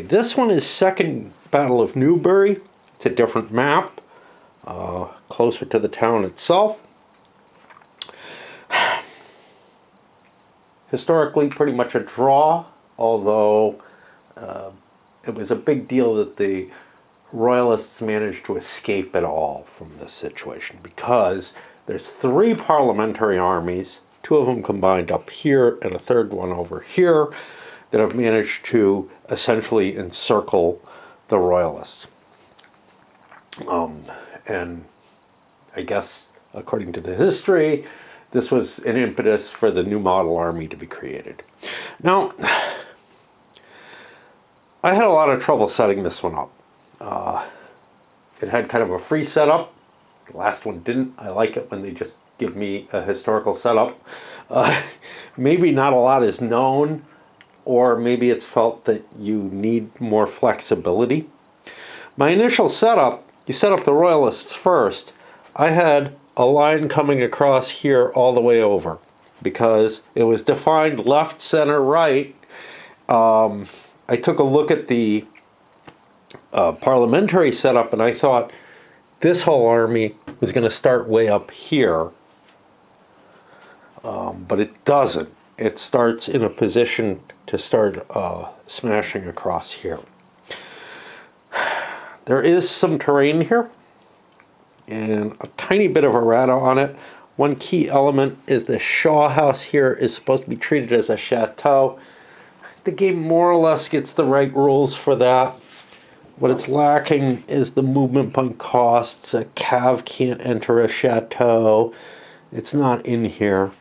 Okay, this one is Second Battle of Newbury. It's a different map, closer to the town itself. Historically, pretty much a draw, although it was a big deal that the Royalists managed to escape at all from this situation, because there's 3 parliamentary armies, 2 of them combined up here and a third one over here, that have managed to essentially encircle the Royalists. And I guess, according to the history, this was an impetus for the new model army to be created. Now, I had a lot of trouble setting this one up. It had kind of a free setup. The last one didn't. I like it when they just give me a historical setup. Maybe not a lot is known, or maybe it's felt that you need more flexibility. My initial setup, you set up the Royalists first. I had a line coming across here all the way over, because it was defined left, center, right. I took a look at the parliamentary setup, and I thought this whole army was going to start way up here, but it doesn't. It starts in a position to start smashing across here. There is some terrain here and a tiny bit of errata on it. One key element is the Shaw house here is supposed to be treated as a chateau. The game more or less gets the right rules for that. What it's lacking is the movement point costs. A cav can't enter a chateau. It's not in here.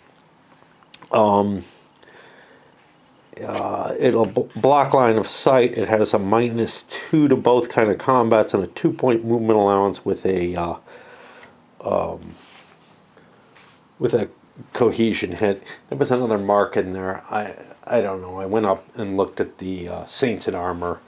It'll block line of sight. It has a -2 to both kind of combats and a 2-point movement allowance with a cohesion hit. There was another mark in there. I don't know. I went up and looked at the Saints in Armor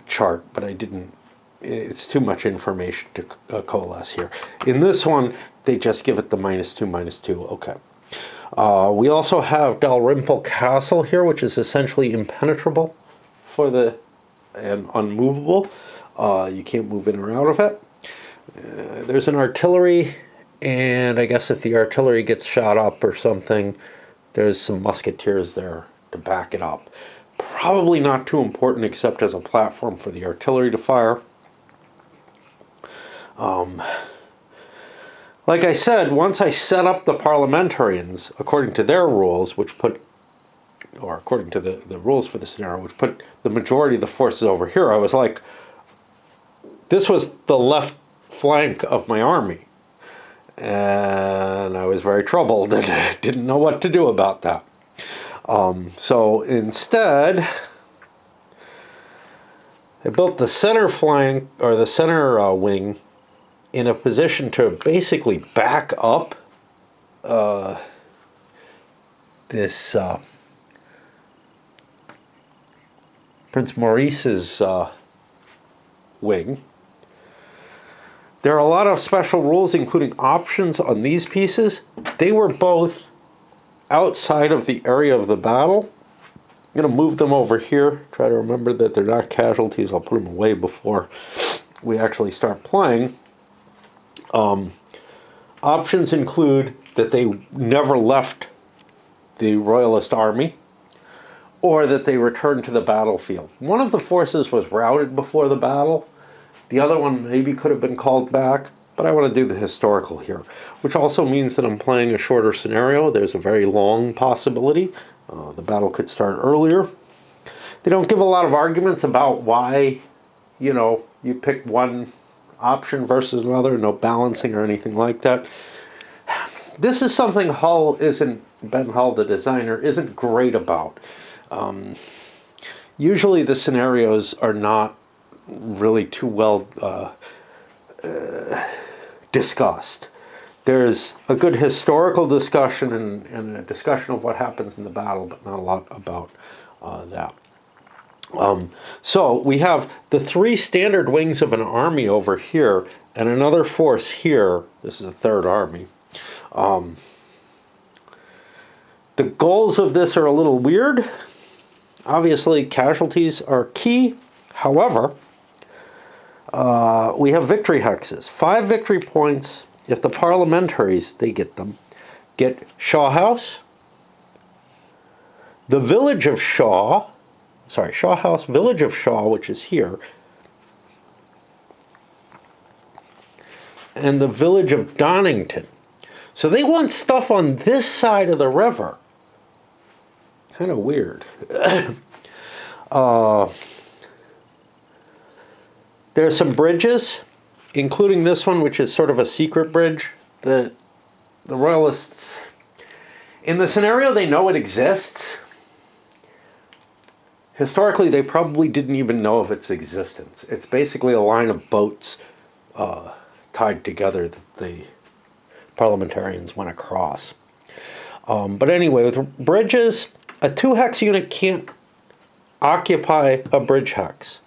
chart, but I didn't. It's too much information to coalesce here. In this one, they just give it the -2, -2. Okay. We also have Dalrymple Castle here, which is essentially impenetrable and unmovable. You can't move in or out of it. There's an artillery, and I guess if the artillery gets shot up or something, there's some musketeers there to back it up. Probably not too important except as a platform for the artillery to fire. Like I said, once I set up the parliamentarians according to their rules, according to the rules for the scenario, which put the majority of the forces over here, I was like, this was the left flank of my army. And I was very troubled and didn't know what to do about that. So instead, I built the center flank, or the center wing, in a position to basically back up this Prince Maurice's wing. There are a lot of special rules, including options on these pieces. They were both outside of the area of the battle. I'm going to move them over here, try to remember that they're not casualties. I'll put them away before we actually start playing. Options include that they never left the Royalist army, or that they returned to the battlefield. One of the forces was routed before the battle. The other one maybe could have been called back, but I want to do the historical here, which also means that I'm playing a shorter scenario. There's a very long possibility. The battle could start earlier. They don't give a lot of arguments about why, you pick one option versus another, no balancing or anything like that. This is something Ben Hull, the designer, isn't great about. Usually the scenarios are not really too well discussed. There's a good historical discussion and a discussion of what happens in the battle, but not a lot about that. So we have the 3 standard wings of an army over here and another force here. This is a third army. The goals of this are a little weird. Obviously, casualties are key. However, we have victory hexes. 5 victory points if the parliamentaries, they get them, get Shaw House, the village of Shaw, Shaw House, village of Shaw, which is here, and the village of Donington. So they want stuff on this side of the river. Kind of weird. There's some bridges, including this one, which is sort of a secret bridge that the Royalists, in the scenario they know it exists, historically they probably didn't even know of its existence. It's basically a line of boats tied together that the parliamentarians went across. But anyway, with bridges, a 2-hex unit can't occupy a bridge hex,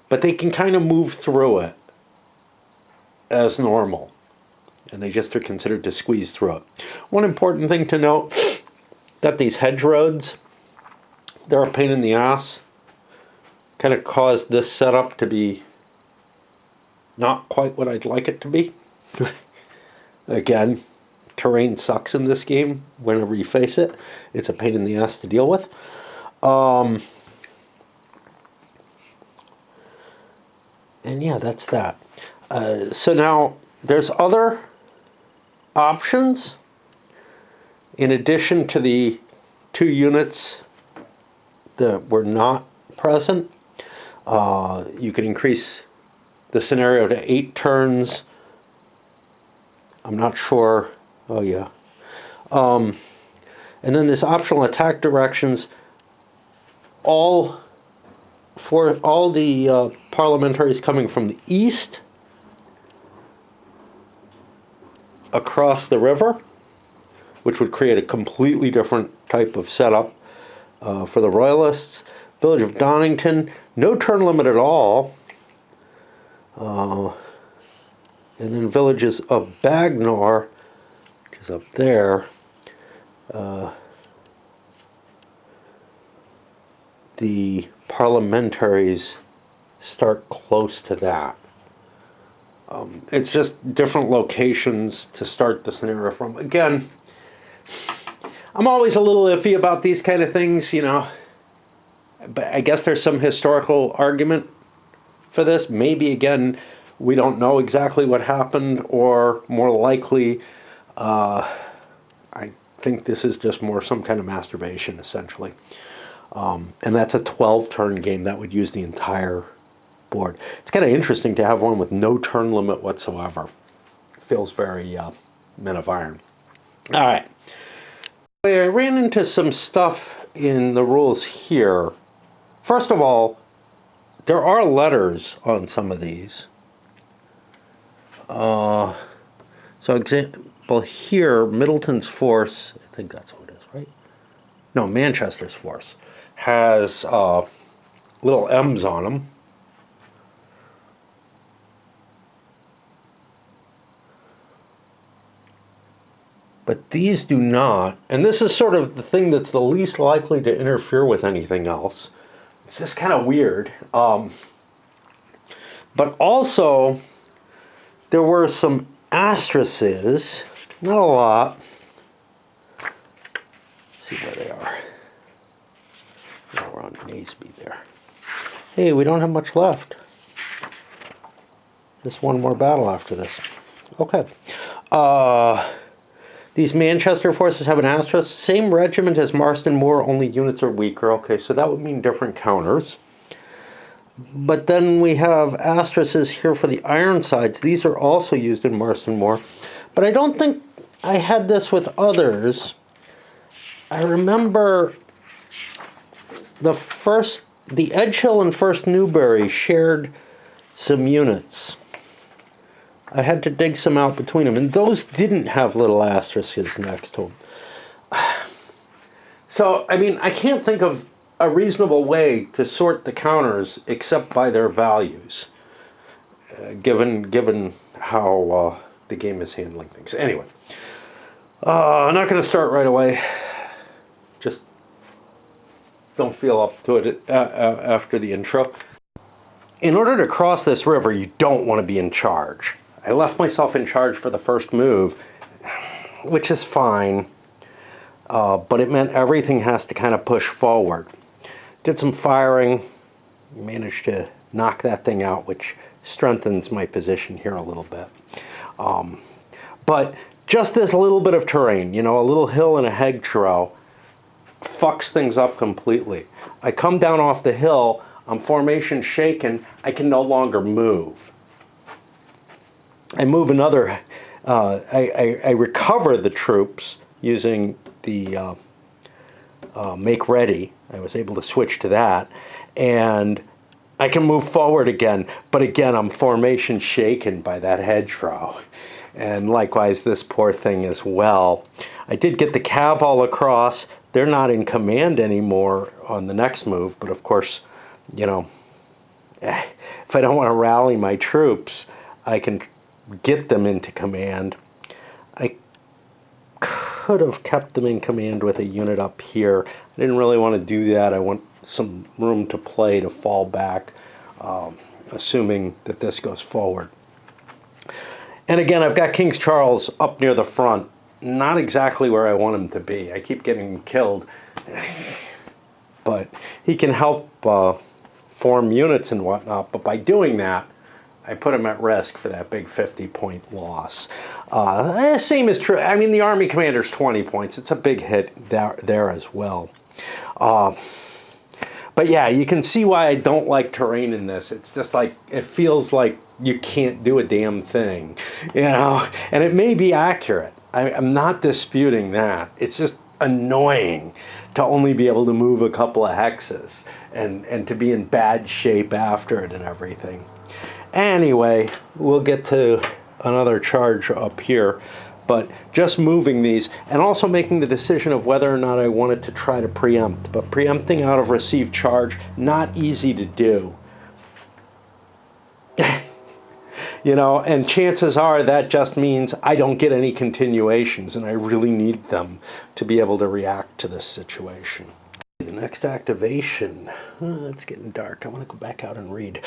but they can kind of move through it as normal, and they just are considered to squeeze through it. One important thing to note, that these hedge roads, they're a pain in the ass. Kind of caused this setup to be not quite what I'd like it to be. Again, terrain sucks in this game whenever you face it. It's a pain in the ass to deal with. And yeah, that's that. So now there's other options in addition to the 2 units that were not present. You can increase the scenario to 8 turns. I'm not sure. Oh yeah. And then this optional attack directions. For all the parliamentaries coming from the east across the river, which would create a completely different type of setup for the Royalists. Village of Donington, no turn limit at all. And then villages of Bagnor, which is up there. The parliamentaries start close to that. It's just different locations to start the scenario from. Again, I'm always a little iffy about these kind of things, you know. But I guess there's some historical argument for this. Maybe, again, we don't know exactly what happened, or more likely, I think this is just more some kind of masturbation, essentially. And that's a 12-turn game that would use the entire board. It's kind of interesting to have one with no turn limit whatsoever. Feels very Men of Iron. All right. I ran into some stuff in the rules here. First of all, there are letters on some of these. So example here, Middleton's force, I think that's what it is, right? No, Manchester's force has little M's on them. But these do not. And this is sort of the thing that's the least likely to interfere with anything else. It's just kind of weird. But also, there were some asterisks, not a lot. Let's see where they are. Oh, we're on Naseby there. Hey, we don't have much left. Just one more battle after this. Okay. These Manchester forces have an asterisk. Same regiment as Marston Moor, only units are weaker. Okay, so that would mean different counters. But then we have asterisks here for the Ironsides. These are also used in Marston Moor. But I don't think I had this with others. I remember the Edgehill and 1st Newbury shared some units. I had to dig some out between them, and those didn't have little asterisks next to them. So, I mean, I can't think of a reasonable way to sort the counters except by their values, given how the game is handling things. Anyway, I'm not going to start right away. Just don't feel up to it after the intro. In order to cross this river, you don't want to be in charge. I left myself in charge for the first move, which is fine, but it meant everything has to kind of push forward. Did some firing, managed to knock that thing out, which strengthens my position here a little bit. But just this little bit of terrain, you know, a little hill and a hedgerow, fucks things up completely. I come down off the hill, I'm formation shaken, I can no longer move. I move another, I recover the troops using the make ready. I was able to switch to that, and I can move forward again, but again I'm formation shaken by that hedgerow. And likewise this poor thing as well. I did get the cav all across. They're not in command anymore on the next move, but of course, you know, if I don't want to rally my troops, I can get them into command. I could have kept them in command with a unit up here. I didn't really want to do that. I want some room to play, to fall back, assuming that this goes forward. And again, I've got King Charles up near the front, not exactly where I want him to be. I keep getting him killed, but he can help form units and whatnot, but by doing that, I put him at risk for that big 50-point loss. Same is true. I mean, the Army Commander's 20 points. It's a big hit there as well. But yeah, you can see why I don't like terrain in this. It's just like, it feels like you can't do a damn thing, you know? And it may be accurate. I'm not disputing that. It's just annoying to only be able to move a couple of hexes and to be in bad shape after it and everything. Anyway, we'll get to another charge up here, but just moving these and also making the decision of whether or not I wanted to try to preempt. But preempting out of received charge, not easy to do. You know, and chances are that just means I don't get any continuations, and I really need them to be able to react to this situation. The next activation, it's getting dark. I want to go back out and read.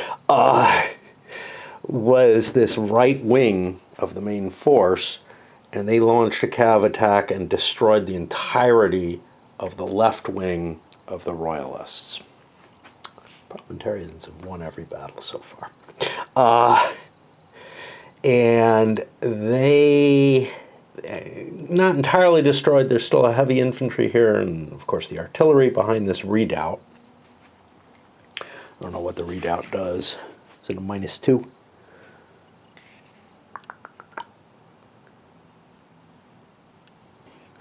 Was this right wing of the main force, and they launched a cav attack and destroyed the entirety of the left wing of the Royalists. Parliamentarians have won every battle so far. And they, not entirely destroyed, there's still a heavy infantry here, and of course the artillery behind this redoubt. I don't know what the redoubt does. Is it a -2?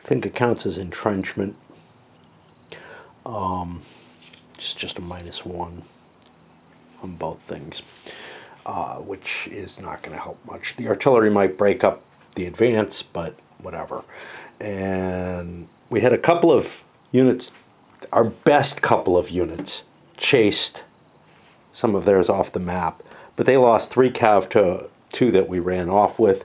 I think it counts as entrenchment. It's just a -1 on both things. Which is not going to help much. The artillery might break up the advance, but whatever. And we had a couple of units, our best couple of units, chased some of theirs off the map, but they lost 3 cav to 2 that we ran off with,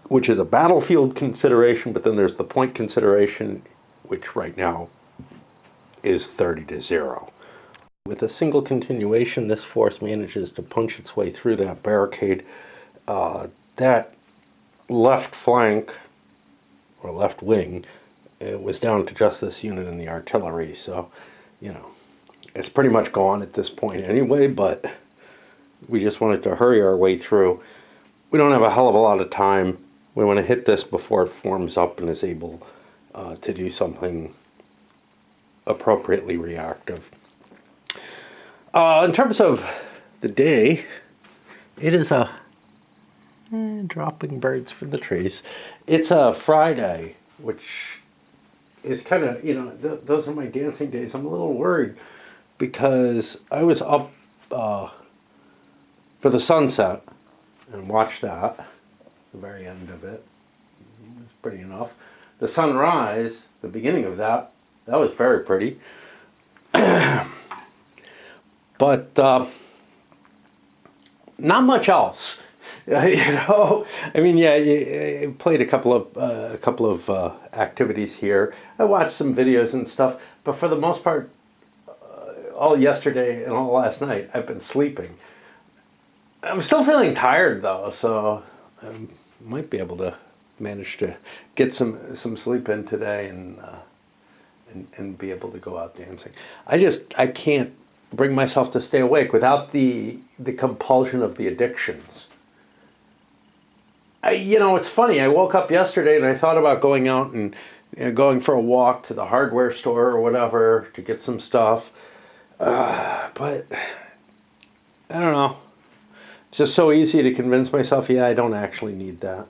which is a battlefield consideration, but then there's the point consideration, which right now is 30-0. With a single continuation, this force manages to punch its way through that barricade. That left flank, or left wing, it was down to just this unit and the artillery. So, you know, it's pretty much gone at this point anyway, but we just wanted to hurry our way through. We don't have a hell of a lot of time. We want to hit this before it forms up and is able to do something appropriately reactive. In terms of the day, it is a dropping birds from the trees. It's a Friday, which is kind of, you know, those are my dancing days. I'm a little worried because I was up for the sunset and watched that, the very end of it. It was pretty enough. The sunrise, the beginning of that was very pretty. But not much else. I mean, yeah, I played a couple of activities here. I watched some videos and stuff, but for the most part, all yesterday and all last night, I've been sleeping. I'm still feeling tired though, so I might be able to manage to get some sleep in today and be able to go out dancing. I can't bring myself to stay awake without the compulsion of the addictions. It's funny. I woke up yesterday and I thought about going out and going for a walk to the hardware store or whatever to get some stuff. But I don't know. It's just so easy to convince myself, yeah, I don't actually need that.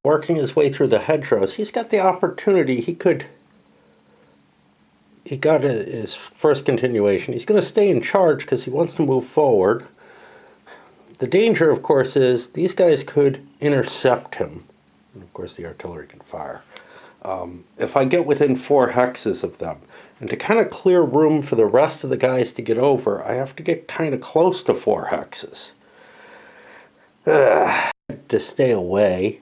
Working his way through the hedgerows, he's got the opportunity. He got his first continuation. He's going to stay in charge because he wants to move forward. The danger, of course, is these guys could intercept him. And of course, the artillery can fire. If I get within 4 hexes of them, and to kind of clear room for the rest of the guys to get over, I have to get kind of close to 4 hexes. To stay away,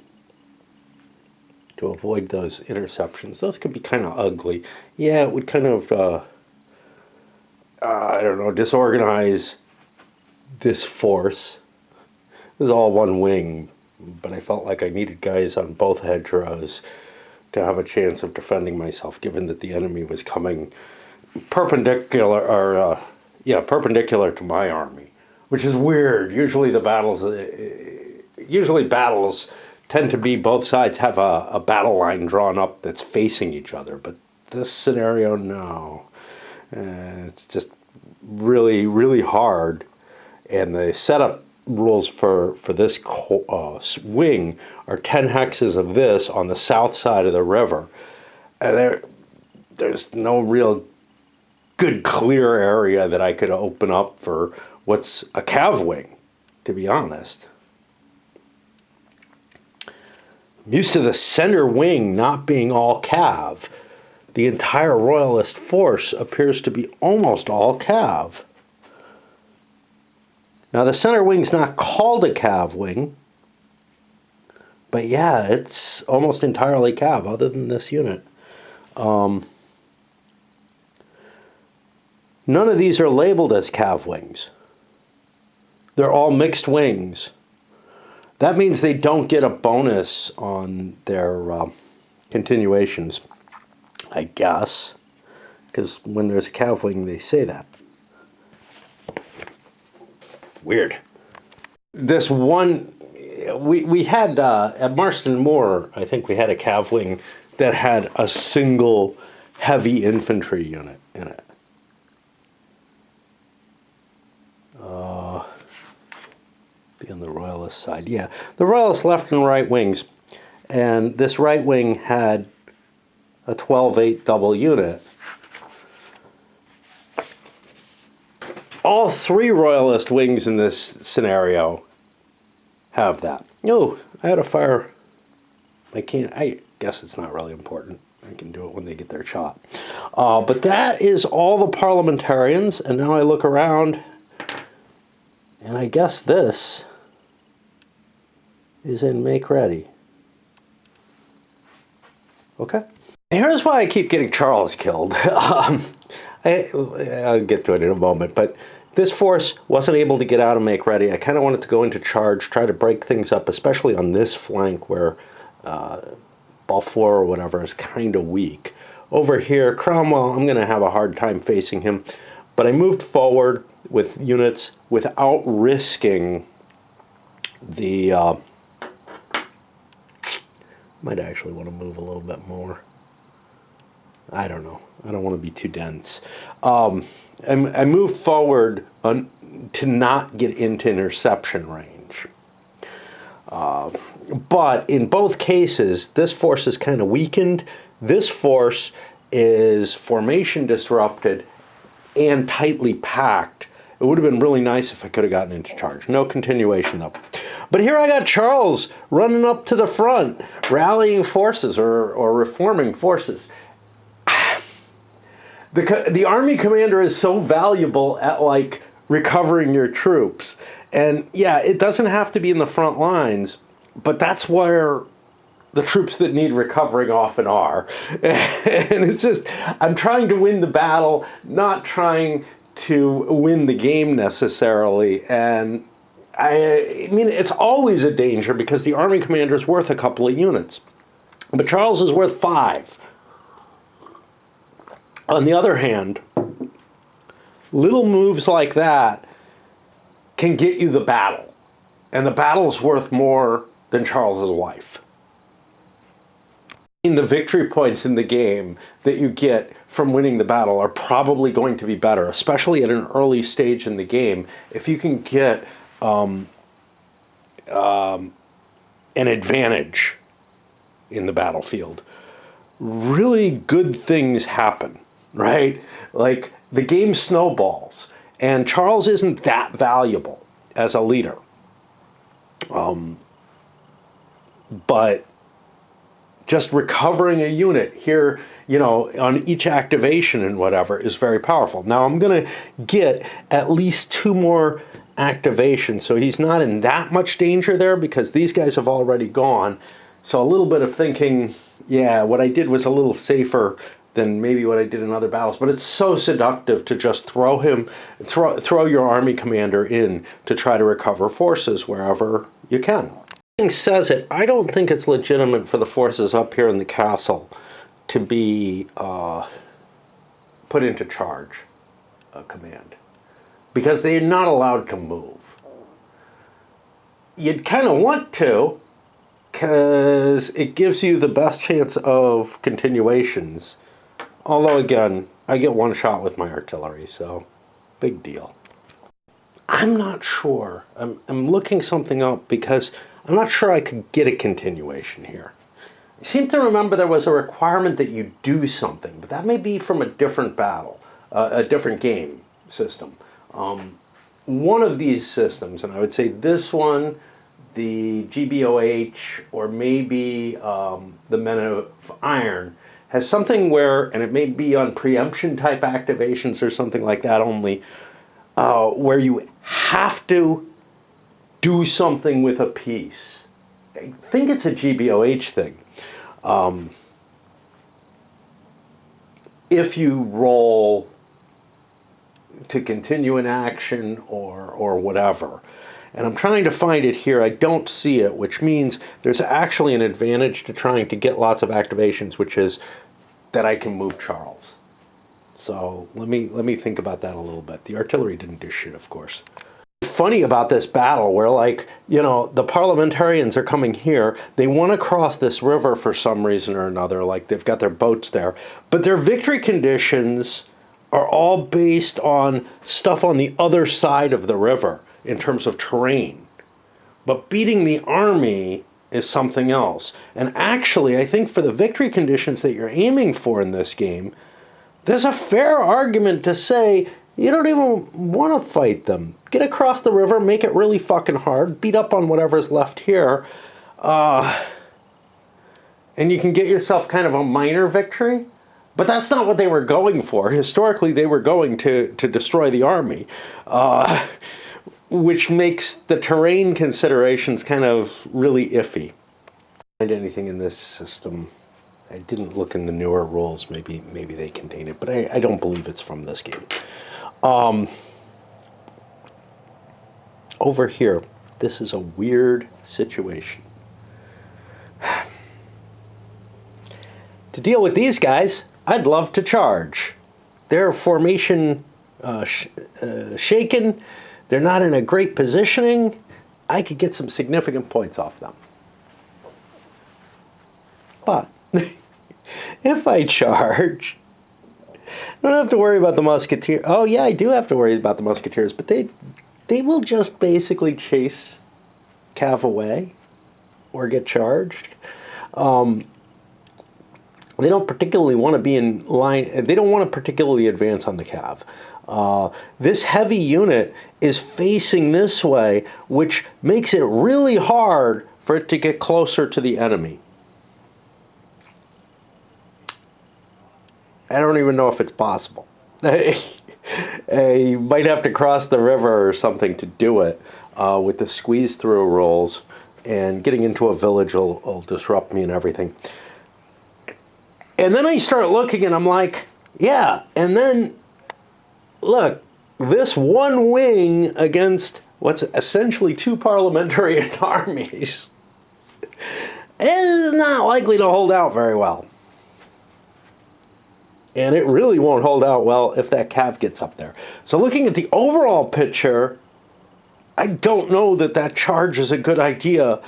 to avoid those interceptions. Those could be kind of ugly. Yeah, it would kind of, I don't know, disorganize this force. It was all one wing, but I felt like I needed guys on both hedgerows to have a chance of defending myself, given that the enemy was coming perpendicular, perpendicular to my army, which is weird. Usually battles tend to be both sides have a battle line drawn up that's facing each other, but this scenario, no. It's just really, really hard, and the setup rules for this wing are 10 hexes of this on the south side of the river. And there's no real good clear area that I could open up for what's a cav wing, to be honest. I'm used to the center wing not being all cav. The entire Royalist force appears to be almost all cav. Now, the center wing's not called a cav wing, but yeah, it's almost entirely cav, other than this unit. None of these are labeled as cav wings. They're all mixed wings. That means they don't get a bonus on their continuations, I guess, because when there's a cav wing, they say that. Weird. This one, we had at Marston Moor, I think we had a cav wing that had a single heavy infantry unit in it. Be on the Royalist side. Yeah, the Royalist left and right wings, and this right wing had a 12-8 double unit. All 3 Royalist wings in this scenario have that. Oh, I had a fire. I guess it's not really important. I can do it when they get their shot. But that is all the parliamentarians, and now I look around, and I guess this is in make ready. Okay. Here's why I keep getting Charles killed. I'll get to it in a moment, but this force wasn't able to get out of make ready. I kind of wanted to go into charge, try to break things up, especially on this flank where Balfour or whatever is kind of weak. Over here, Cromwell, I'm going to have a hard time facing him, but I moved forward with units without risking the... might actually want to move a little bit more. I don't know. I don't want to be too dense. I moved forward to not get into interception range. But in both cases, this force is kind of weakened. This force is formation disrupted and tightly packed. It would have been really nice if I could have gotten into charge. No continuation, though. But here I got Charles running up to the front, rallying forces or reforming forces. The army commander is so valuable at, like, recovering your troops. And yeah, it doesn't have to be in the front lines, but that's where the troops that need recovering often are. And it's just, I'm trying to win the battle, not trying to win the game necessarily. And I mean, it's always a danger because the army commander is worth a couple of units. But Charles is worth 5. On the other hand, little moves like that can get you the battle. And the battle's worth more than Charles's life. The victory points in the game that you get from winning the battle are probably going to be better, especially at an early stage in the game. If you can get an advantage in the battlefield, really good things happen, right? Like the game snowballs, and Charles isn't that valuable as a leader. But just recovering a unit here, on each activation and whatever is very powerful. Now I'm going to get at least 2 more activations, so he's not in that much danger there because these guys have already gone. So a little bit of thinking, yeah, what I did was a little safer than maybe what I did in other battles, but it's so seductive to just throw your army commander in to try to recover forces wherever you can. Says it, I don't think it's legitimate for the forces up here in the castle to be put into charge command because they're not allowed to move. You'd kind of want to because it gives you the best chance of continuations. Although again, I get 1 shot with my artillery, so big deal. I'm not sure. I'm looking something up because I'm not sure I could get a continuation here. I seem to remember there was a requirement that you do something, but that may be from a different battle, a different game system. One of these systems, and I would say this one, the GBOH, or maybe the Men of Iron, has something where, and it may be on preemption type activations or something like that only, where you have to do something with a piece. I think it's a GBOH thing. If you roll to continue an action or whatever. And I'm trying to find it here. I don't see it, which means there's actually an advantage to trying to get lots of activations, which is that I can move Charles. So let me think about that a little bit. The artillery didn't do shit, of course. Funny about this battle where, like, the parliamentarians are coming here. They want to cross this river for some reason or another. Like, they've got their boats there. But their victory conditions are all based on stuff on the other side of the river in terms of terrain. But beating the army is something else. And actually, I think for the victory conditions that you're aiming for in this game, there's a fair argument to say you don't even want to fight them. Get across the river, make it really fucking hard, beat up on whatever's left here, and you can get yourself kind of a minor victory. But that's not what they were going for. Historically, they were going to destroy the army, which makes the terrain considerations kind of really iffy. Find anything in this system? I didn't look in the newer rules. Maybe they contain it, but I don't believe it's from this game. Over here, this is a weird situation. To deal with these guys, I'd love to charge. Their formation shaken. They're not in a great positioning. I could get some significant points off them. But if I charge, I don't have to worry about the musketeers. Oh yeah, I do have to worry about the musketeers, but they will just basically chase cav away or get charged. They don't particularly want to be in line. They don't want to particularly advance on the cav. This heavy unit is facing this way, which makes it really hard for it to get closer to the enemy. I don't even know if it's possible. You might have to cross the river or something to do it. with the squeeze through rolls, and getting into a village will disrupt me and everything. And then I start looking and I'm like, yeah, and then look, this one wing against what's essentially two parliamentarian armies is not likely to hold out very well. And it really won't hold out well if that cav gets up there. So looking at the overall picture, I don't know that that charge is a good idea,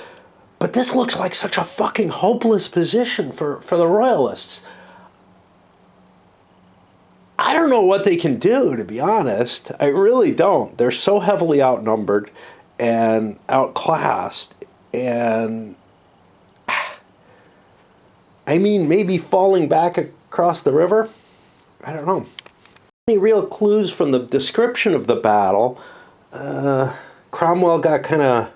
but this looks like such a fucking hopeless position for the Royalists. I don't know what they can do, to be honest. I really don't. They're so heavily outnumbered and outclassed, and I mean, maybe falling back across the river? I don't know. Any real clues from the description of the battle? Cromwell got kind of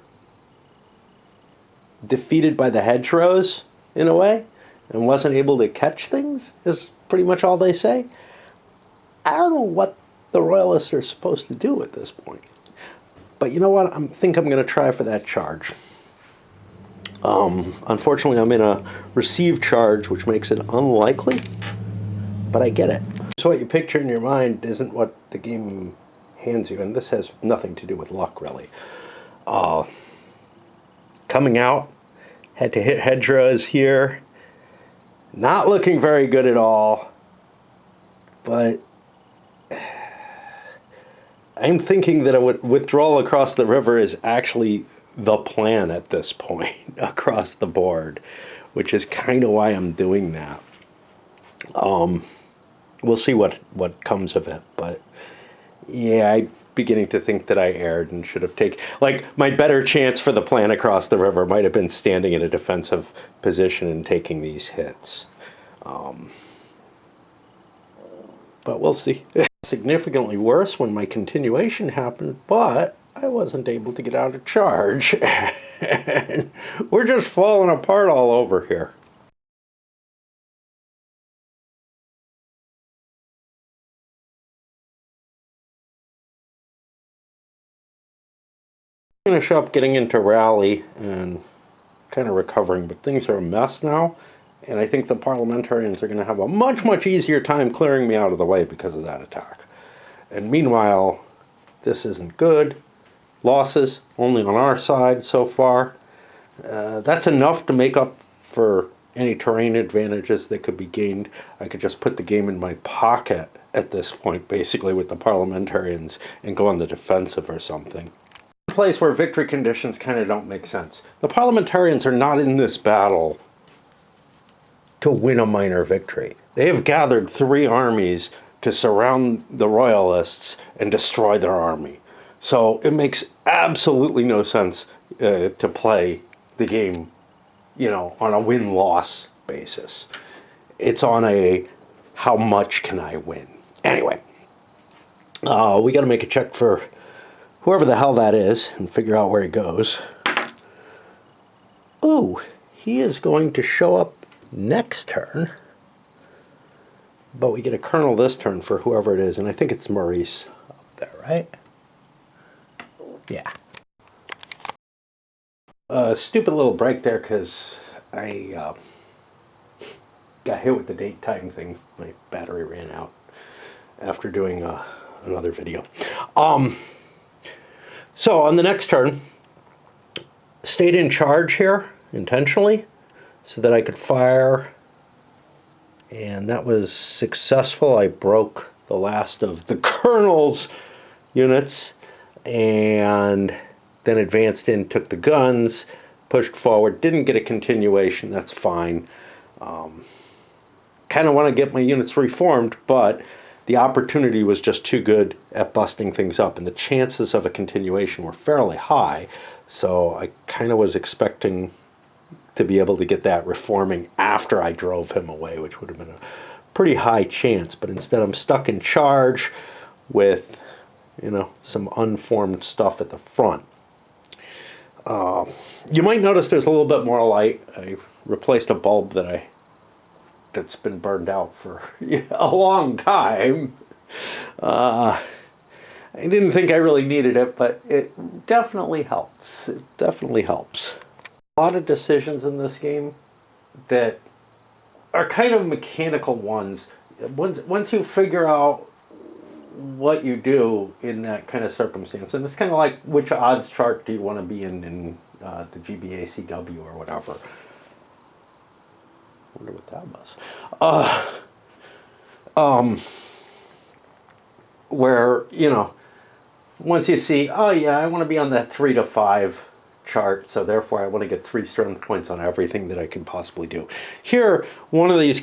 defeated by the hedgerows, in a way, and wasn't able to catch things, is pretty much all they say. I don't know what the Royalists are supposed to do at this point. But you know what? I think I'm going to try for that charge. Unfortunately, I'm in a received charge, which makes it unlikely, but I get it. So what you picture in your mind isn't what the game hands you, and this has nothing to do with luck, really. Coming out, had to hit hedgerows here. Not looking very good at all, but I'm thinking that a withdrawal across the river is actually the plan at this point, across the board, which is kind of why I'm doing that. We'll see what comes of it, but yeah, I'm beginning to think that I erred and should have taken, like, my better chance for the plan across the river might have been standing in a defensive position and taking these hits. But we'll see. Significantly worse when my continuation happened, but I wasn't able to get out of charge. And we're just falling apart all over here. Finish up getting into rally and kind of recovering, but things are a mess now. And I think the parliamentarians are going to have a much, much easier time clearing me out of the way because of that attack. And meanwhile, this isn't good. Losses only on our side so far. That's enough to make up for any terrain advantages that could be gained. I could just put the game in my pocket at this point, basically, with the parliamentarians and go on the defensive or something. A place where victory conditions kind of don't make sense. The parliamentarians are not in this battle to win a minor victory. They have gathered 3 armies to surround the Royalists and destroy their army. So it makes absolutely no sense to play the game, you know, on a win-loss basis. It's on a how much can I win. Anyway, we got to make a check for whoever the hell that is and figure out where he goes. Ooh, he is going to show up next turn, but we get a colonel this turn for whoever it is, and I think it's Maurice up there, right? Yeah. Stupid little break there because I got hit with the date time thing. My battery ran out after doing another video. So on the next turn, stayed in charge here intentionally so that I could fire, and that was successful. I broke the last of the colonel's units and then advanced in, took the guns, pushed forward, didn't get a continuation. That's fine. Kind of want to get my units reformed, but the opportunity was just too good at busting things up, and the chances of a continuation were fairly high, so I kind of was expecting to be able to get that reforming after I drove him away, which would have been a pretty high chance. But instead I'm stuck in charge with, you know, some unformed stuff at the front. You might notice there's a little bit more light. I replaced a bulb that's been burned out for a long time. I I didn't think I really needed it, but it definitely helps. It definitely helps. A lot of decisions in this game that are kind of mechanical ones. Once you figure out what you do in that kind of circumstance, and it's kind of like which odds chart do you want to be in the GBA CW or whatever. I wonder what that was. Where, you know, once you see, oh yeah, I want to be on that 3 to 5 chart, so therefore I want to get 3 strength points on everything that I can possibly do. Here, one of these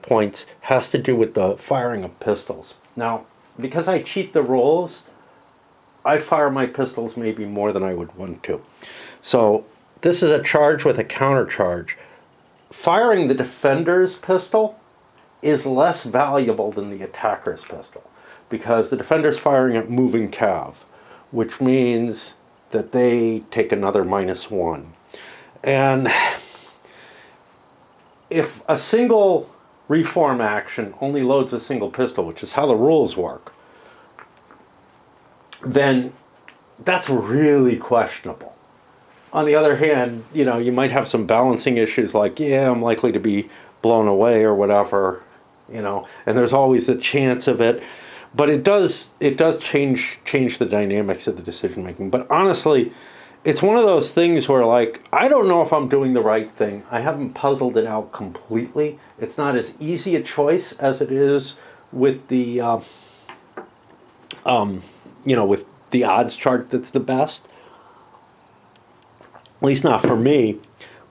points has to do with the firing of pistols. Now, because I cheat the rolls, I fire my pistols maybe more than I would want to. So this is a charge with a counter charge. Firing the defender's pistol is less valuable than the attacker's pistol, because the defender's firing at moving cav, which means that they take another -1. And if a single reform action only loads a single pistol, which is how the rules work, then that's really questionable. On the other hand, you know, you might have some balancing issues like, yeah, I'm likely to be blown away or whatever, you know, and there's always the chance of it. But it does change the dynamics of the decision making. But honestly, it's one of those things where, like, I don't know if I'm doing the right thing. I haven't puzzled it out completely. It's not as easy a choice as it is with the you know, with the odds chart that's the best. At least not for me.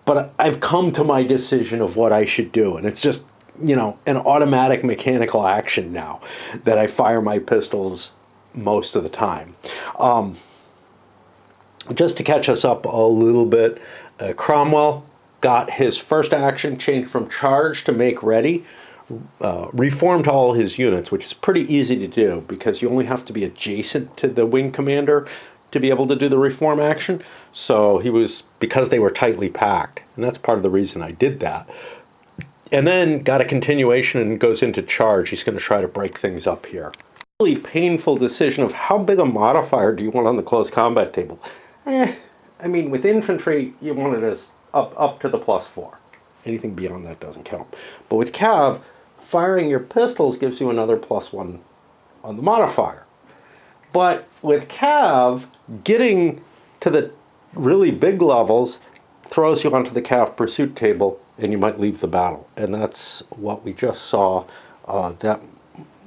But I've come to my decision of what I should do, and it's just, you know, an automatic mechanical action now that I fire my pistols most of the time. Just to catch us up a little bit, Cromwell got his first action changed from charge to make ready, reformed all his units, which is pretty easy to do because you only have to be adjacent to the wing commander to be able to do the reform action. So he was, because they were tightly packed, and that's part of the reason I did that. And then got a continuation and goes into charge. He's going to try to break things up here. Really painful decision of how big a modifier do you want on the close combat table. I mean, with infantry, you want it as up to the +4. Anything beyond that doesn't count. But with cav, firing your pistols gives you another +1 on the modifier. But with cav, getting to the really big levels throws you onto the cav pursuit table, and you might leave the battle. And that's what we just saw, that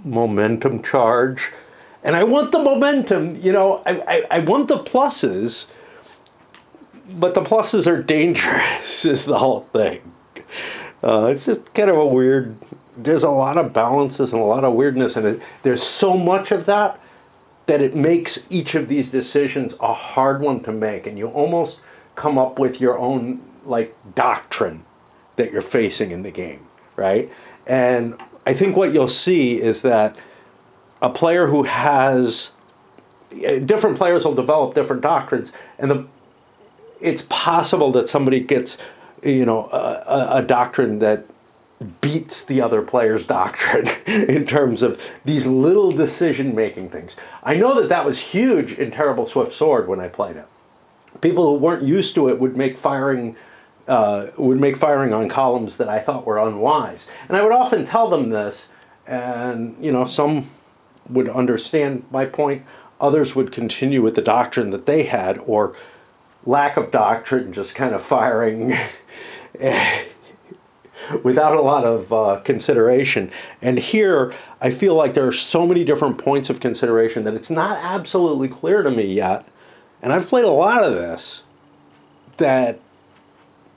momentum charge. And I want the momentum, you know, I want the pluses, but the pluses are dangerous, is the whole thing. It's just kind of a weird, there's a lot of balances and a lot of weirdness, and there's so much of that it makes each of these decisions a hard one to make, and you almost come up with your own, like, doctrine that you're facing in the game, right? And I think what you'll see is that a player who has, different players will develop different doctrines, and it's possible that somebody gets, you know, a doctrine that beats the other player's doctrine in terms of these little decision-making things. I know that was huge in Terrible Swift Sword when I played it. People who weren't used to it would make firing on columns that I thought were unwise. And I would often tell them this, and, you know, some would understand my point. Others would continue with the doctrine that they had, or lack of doctrine, just kind of firing without a lot of consideration. And here, I feel like there are so many different points of consideration that it's not absolutely clear to me yet. And I've played a lot of this that,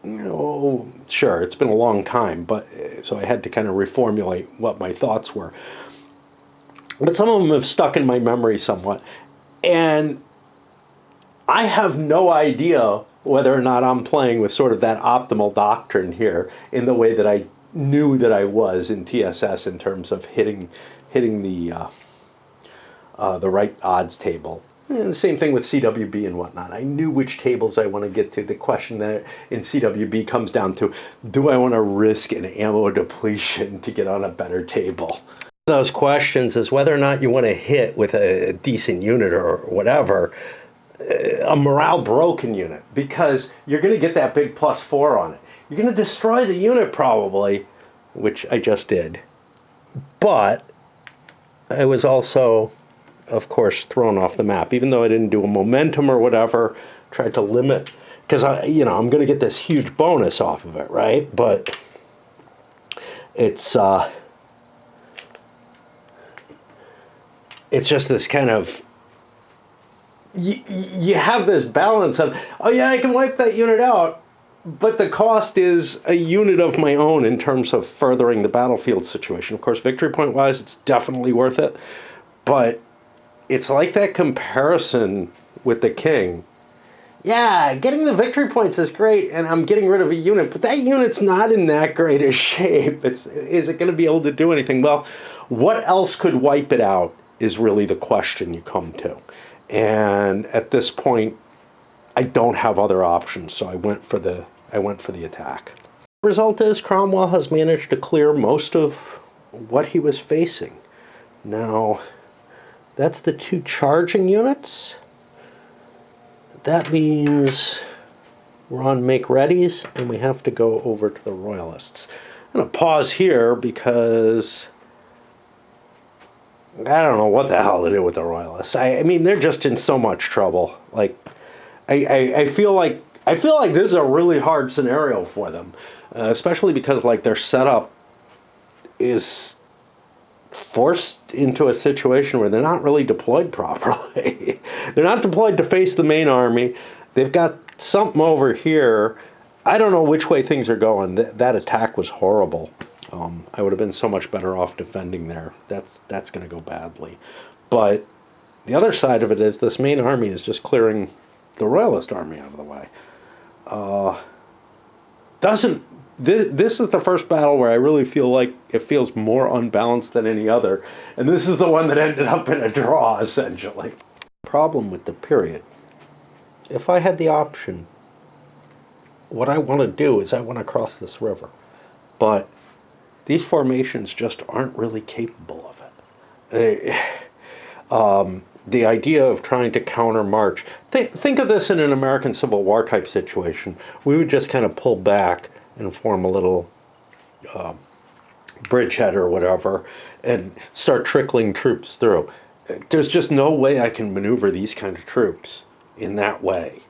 you know, sure, it's been a long time, but so I had to kind of reformulate what my thoughts were. But some of them have stuck in my memory somewhat. And I have no idea whether or not I'm playing with sort of that optimal doctrine here in the way that I knew that I was in TSS in terms of hitting the right odds table. And the same thing with CWB and whatnot. I knew which tables I want to get to. The question that in CWB comes down to, do I want to risk an ammo depletion to get on a better table? Those questions is whether or not you want to hit with a decent unit or whatever, a morale broken unit, because you're going to get that big +4 on it. You're going to destroy the unit probably, which I just did. But I was also, of course, thrown off the map, even though I didn't do a momentum or whatever, tried to limit, because I'm going to get this huge bonus off of it, right? But it's just this kind of, you have this balance of, oh yeah, I can wipe that unit out, but the cost is a unit of my own in terms of furthering the battlefield situation. Of course, victory point wise, it's definitely worth it, but it's like that comparison with the king. Yeah, getting the victory points is great, and I'm getting rid of a unit, but that unit's not in that great a shape. Is it going to be able to do anything? Well, what else could wipe it out is really the question you come to. And at this point, I don't have other options, so I went for the attack. The result is Cromwell has managed to clear most of what he was facing. Now, that's the 2 charging units. That means we're on make readies, and we have to go over to the Royalists. I'm going to pause here because I don't know what the hell to do with the Royalists. I mean, they're just in so much trouble. Like, I feel like this is a really hard scenario for them, especially because like their setup is forced into a situation where they're not really deployed properly. They're not deployed to face the main army. They've got something over here. I don't know which way things are going. That attack was horrible. I would have been so much better off defending there. That's going to go badly. But the other side of it is this main army is just clearing the Royalist army out of the way. This is the first battle where I really feel like it feels more unbalanced than any other, and this is the one that ended up in a draw, essentially. Problem with the period. If I had the option, what I want to do is I want to cross this river, but these formations just aren't really capable of it. The idea of trying to counter march. Think of this in an American Civil War type situation. We would just kind of pull back and form a little bridgehead or whatever and start trickling troops through. There's just no way I can maneuver these kind of troops in that way.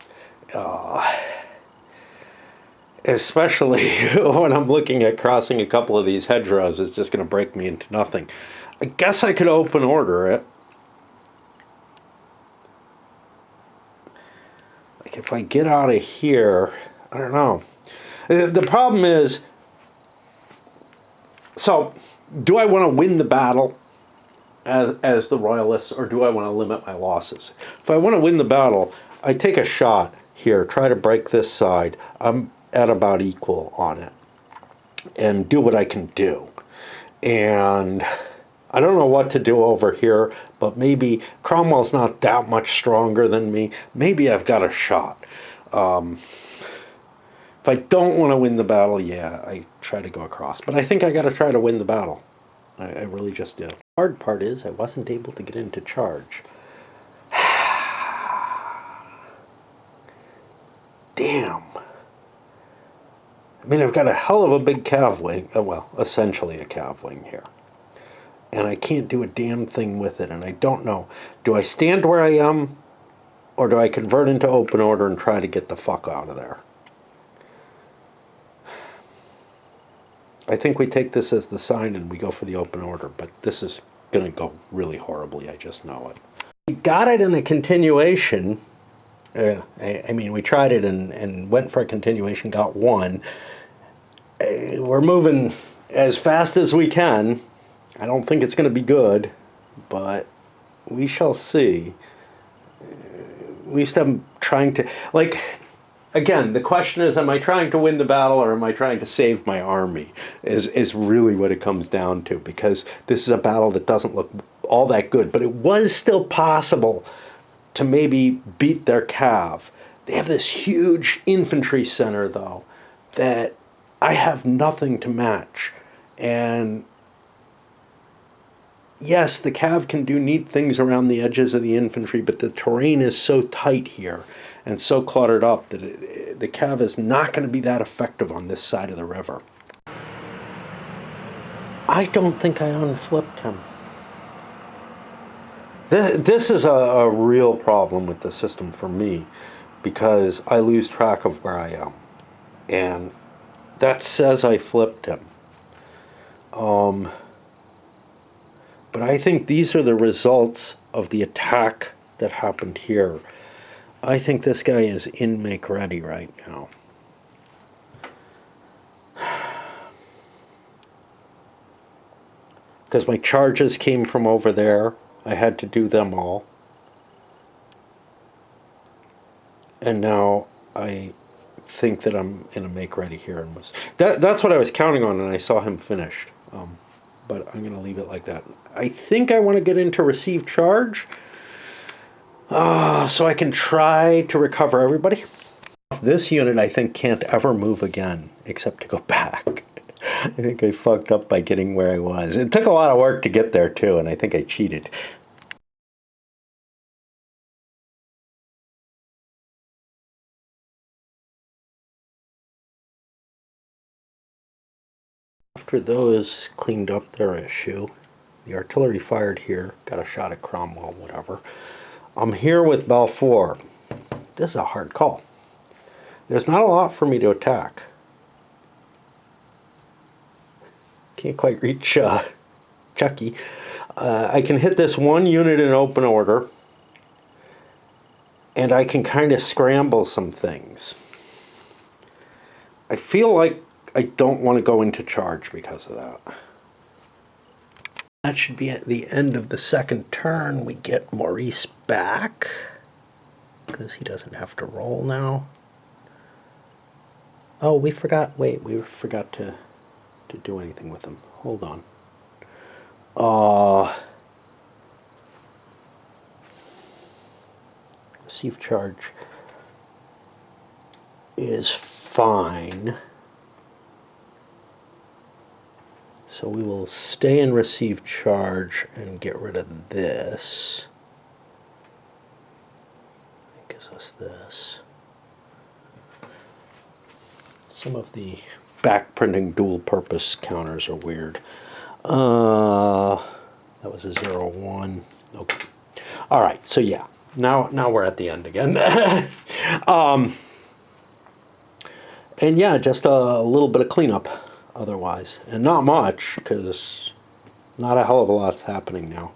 Especially when I'm looking at crossing a couple of these hedgerows, it's just going to break me into nothing. I guess I could open order it. Like if I get out of here, I don't know. The problem is, so do I want to win the battle as the Royalists, or do I want to limit my losses? If I want to win the battle, I take a shot here, try to break this side. I'm at about equal on it, and do what I can do. And I don't know what to do over here, but maybe Cromwell's not that much stronger than me. Maybe I've got a shot. If I don't want to win the battle, yeah, I try to go across. But I think I got to try to win the battle. I really just do. The hard part is I wasn't able to get into charge. Damn. I mean, I've got a hell of a big cav wing. Well, essentially a cav wing here. And I can't do a damn thing with it. And I don't know. Do I stand where I am? Or do I convert into open order and try to get the fuck out of there? I think we take this as the sign and we go for the open order, but this is going to go really horribly, I just know it. We got it in a continuation. I mean, we tried it and went for a continuation, got 1. We're moving as fast as we can. I don't think it's going to be good, but we shall see. At least I'm trying to, like, again, the question is, am I trying to win the battle or am I trying to save my army is really what it comes down to, because this is a battle that doesn't look all that good, but it was still possible to maybe beat their cav. They have this huge infantry center, though, that I have nothing to match. And yes, the cav can do neat things around the edges of the infantry, but the terrain is so tight here and so cluttered up that the cav is not going to be that effective on this side of the river. I don't think I unflipped him. This is a real problem with the system for me, because I lose track of where I am. And that says I flipped him. But I think these are the results of the attack that happened here. I think this guy is in make ready right now. Because my charges came from over there. I had to do them all. And now I think that I'm in a make ready here. And that's what I was counting on, and I saw him finished. But I'm going to leave it like that. I think I want to get into receive charge, so I can try to recover everybody. This unit, I think, can't ever move again except to go back. I think I fucked up by getting where I was. It took a lot of work to get there, too, and I think I cheated. After those cleaned up their issue, the artillery fired here, got a shot at Cromwell, whatever. I'm here with Balfour. This is a hard call. There's not a lot for me to attack. Can't quite reach Chucky. I can hit this one unit in open order, and I can kind of scramble some things. I feel like I don't want to go into charge because of that. That should be at the end of the second turn. We get Maurice back, because he doesn't have to roll now. Oh, we forgot. Wait, we forgot to do anything with him. Hold on. Receive charge is fine. So we will stay and receive charge and get rid of this. That gives us this. Some of the backprinting dual purpose counters are weird. That was a 0-1. Okay. All right, so yeah. Now we're at the end again. And yeah, just a little bit of cleanup otherwise. And not much, because not a hell of a lot's happening now.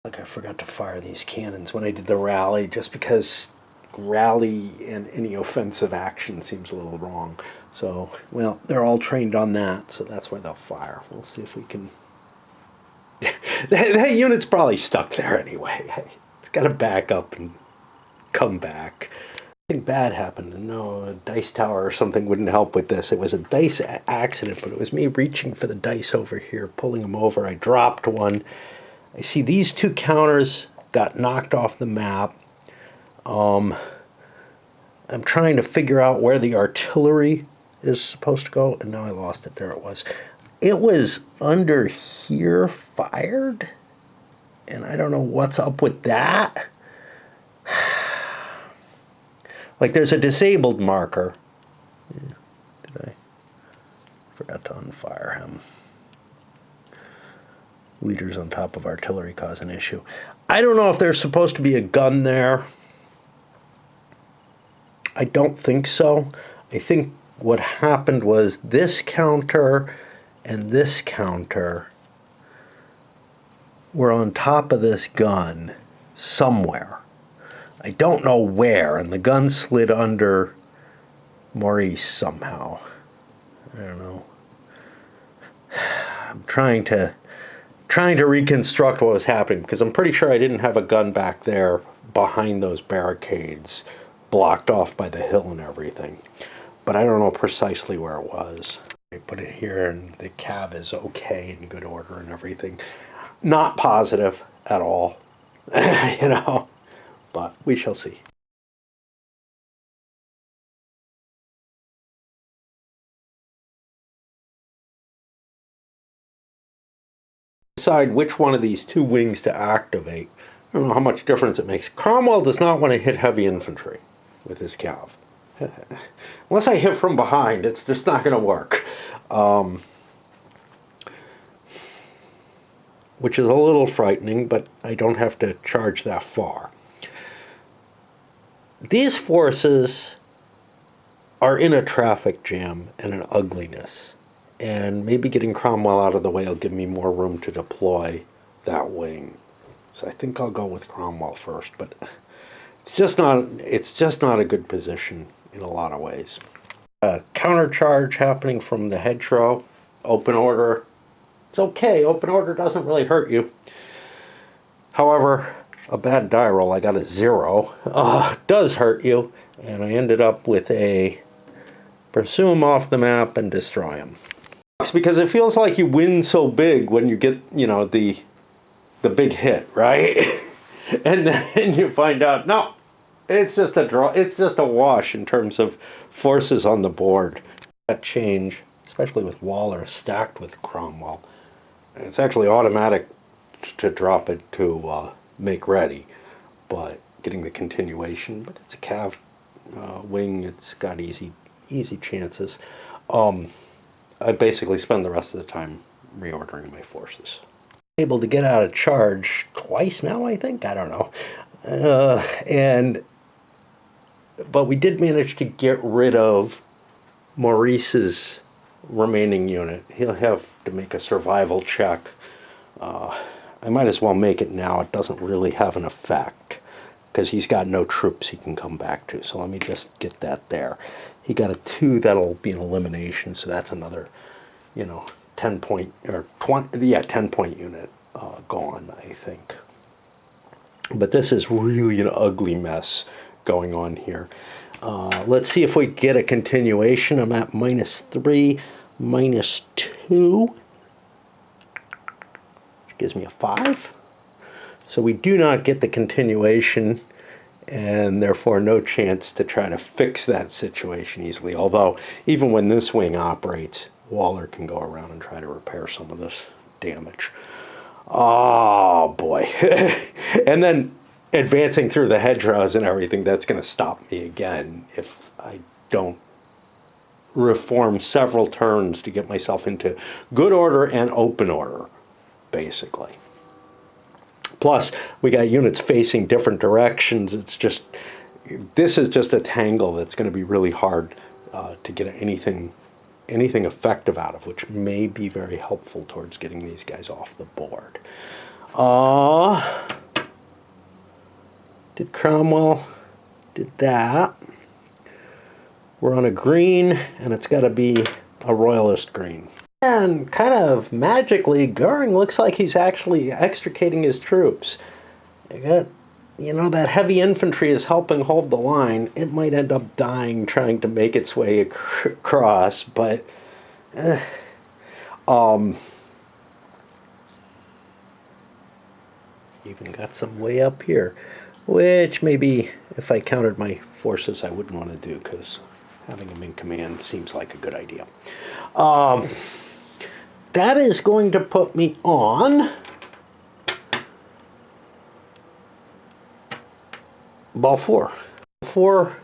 Like I forgot to fire these cannons when I did the rally, just because rally and any offensive action seems a little wrong. So, well, they're all trained on that, so that's why they'll fire. We'll see if we can... that unit's probably stuck there anyway. It's got to back up and come back. Nothing bad happened. No, a dice tower or something wouldn't help with this. It was a dice accident, but it was me reaching for the dice over here, pulling them over. I dropped one. I see these two counters got knocked off the map. I'm trying to figure out where the artillery is supposed to go, and now I lost it. There it was. It was under here fired, and I don't know what's up with that. Like, there's a disabled marker. Yeah, did I? Forgot to unfire him. Leaders on top of artillery cause an issue. I don't know if there's supposed to be a gun there. I don't think so. I think what happened was this counter and this counter were on top of this gun somewhere. I don't know where, and the gun slid under Maurice somehow. I don't know. I'm trying to reconstruct what was happening, because I'm pretty sure I didn't have a gun back there behind those barricades, blocked off by the hill and everything. But I don't know precisely where it was. I put it here, and the cab is okay, in good order and everything. Not positive at all, you know, but we shall see. decide which one of these two wings to activate. I don't know how much difference it makes. Cromwell does not want to hit heavy infantry with his cav. Unless I hit from behind, it's just not going to work. Which is a little frightening, but I don't have to charge that far. These forces are in a traffic jam and an ugliness. And maybe getting Cromwell out of the way will give me more room to deploy that wing. So I think I'll go with Cromwell first, but it's just not a good position in a lot of ways. Countercharge happening from the hedgerow, open order. It's okay, open order doesn't really hurt you. However, a bad die roll, I got a 0, does hurt you, and I ended up with a pursue him off the map and destroy him. Because it feels like you win so big when you get, you know, the big hit, right? And then you find out, no, it's just a draw. It's just a wash in terms of forces on the board. That change, especially with Waller stacked with Cromwell, it's actually automatic to drop it to make ready, but getting the continuation. But it's a cav wing. It's got easy chances. I basically spend the rest of the time reordering my forces. Able to get out of charge twice now, I think. I don't know. But we did manage to get rid of Maurice's remaining unit. He'll have to make a survival check. I might as well make it now. It doesn't really have an effect because he's got no troops he can come back to. So let me just get that there. He got a 2, that'll be an elimination, so that's another, 10 point, or 20, yeah, 10 point unit gone, I think. But this is really an ugly mess going on here. Let's see if we get a continuation. I'm at -3, -2, which gives me a 5. So we do not get the continuation, and therefore no chance to try to fix that situation easily. Although, even when this wing operates, Waller can go around and try to repair some of this damage. Oh, boy. And then advancing through the hedgerows and everything, that's going to stop me again if I don't reform several turns to get myself into good order and open order, basically. Plus, we got units facing different directions. This is just a tangle that's going to be really hard to get anything effective out of, which may be very helpful towards getting these guys off the board. Did Cromwell, did that. We're on a green, and it's got to be a royalist green. And kind of magically, Goring looks like he's actually extricating his troops. I got, that heavy infantry is helping hold the line. It might end up dying trying to make its way across, but even got some way up here, which maybe if I counted my forces I wouldn't want to do, because having him in command seems like a good idea. That is going to put me on ball 4. 4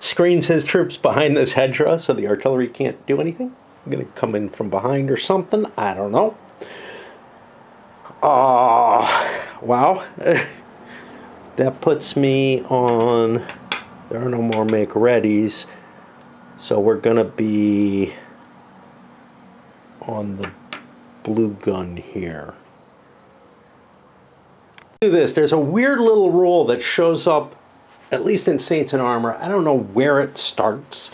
screens his troops behind this hedgerow so the artillery can't do anything. I'm going to come in from behind or something. I don't know. Wow. That puts me on... There are no more make-readies. So we're going to be on the blue gun here. Do this. There's a weird little rule that shows up, at least in Saints in Armor. I don't know where it starts.